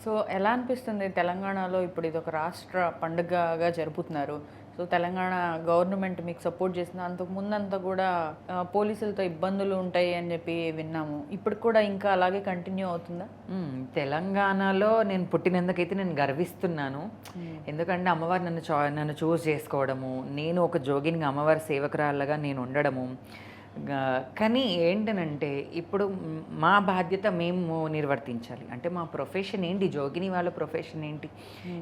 So, ఎలా అనిపిస్తుంది తెలంగాణలో ఇప్పుడు ఇదొక రాష్ట్ర పండుగగా జరుపుతున్నారు. సో, తెలంగాణ గవర్నమెంట్ మీకు సపోర్ట్ చేసింది. అంతకు ముందంతా కూడా పోలీసులతో ఇబ్బందులు ఉంటాయి అని చెప్పి విన్నాము. ఇప్పటికి కూడా ఇంకా అలాగే కంటిన్యూ అవుతుందా? తెలంగాణలో నేను పుట్టినందుకైతే నేను గర్విస్తున్నాను. ఎందుకంటే అమ్మవారు నన్ను చూజ్ చేసుకోవడము, నేను ఒక జోగినిగా అమ్మవారి సేవకురాళ్ళగా నేను ఉండడము. కానీ ఏంటనంటే ఇప్పుడు మా బాధ్యత మేము నిర్వర్తించాలి. అంటే మా ప్రొఫెషన్ ఏంటి, జోగిని వాళ్ళ ప్రొఫెషన్ ఏంటి?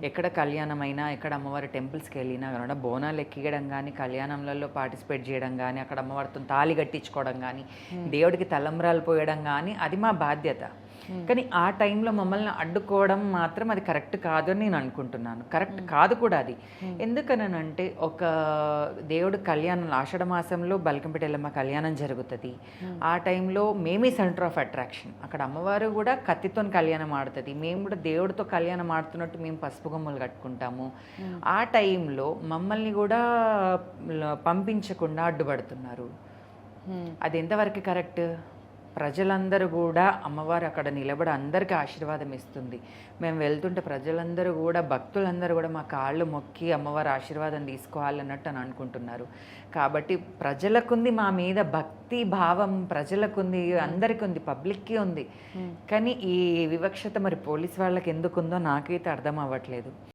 ఎక్కడ కళ్యాణమైనా, ఎక్కడ అమ్మవారి టెంపుల్స్కి వెళ్ళినా కాకుండా బోనాలు ఎక్కియడం కానీ, కళ్యాణంలలో పార్టిసిపేట్ చేయడం కానీ, అక్కడ అమ్మవారితో తాళి కట్టించుకోవడం కానీ, దేవుడికి తలంబ్రాలు పోయడం కానీ అది మా బాధ్యత. కానీ ఆ టైంలో మమ్మల్ని అడ్డుకోవడం మాత్రం అది కరెక్ట్ కాదు అని నేను అనుకుంటున్నాను. కరెక్ట్ కాదు కూడా అది. ఎందుకనంటే ఒక దేవుడు కళ్యాణం ఆషాఢ మాసంలో బల్కంపేట ఎల్లమ్మ కళ్యాణం జరుగుతుంది. ఆ టైంలో మేమే సెంటర్ ఆఫ్ అట్రాక్షన్. అక్కడ అమ్మవారు కూడా కత్తితో కళ్యాణం ఆడుతుంది, మేము కూడా దేవుడితో కళ్యాణం ఆడుతున్నట్టు మేము పసుపు కొమ్ములు కట్టుకుంటాము. ఆ టైంలో మమ్మల్ని కూడా పంపించకుండా అడ్డుపడుతున్నారు. అది ఎంతవరకు కరెక్ట్? ప్రజలందరూ కూడా అమ్మవారు అక్కడ నిలబడి అందరికీ ఆశీర్వాదం ఇస్తుంది. మేము వెళ్తుంటే ప్రజలందరూ కూడా, భక్తులందరూ కూడా మా కాళ్ళు మొక్కి అమ్మవారి ఆశీర్వాదం తీసుకోవాలన్నట్టు అని అనుకుంటున్నారు. కాబట్టి ప్రజలకుంది మా మీద భక్తి భావం, ప్రజలకుంది, అందరికీ ఉంది, పబ్లిక్కి ఉంది. కానీ ఈ వివక్షత మరి పోలీస్ వాళ్ళకి ఎందుకుందో నాకైతే అర్థం అవ్వట్లేదు.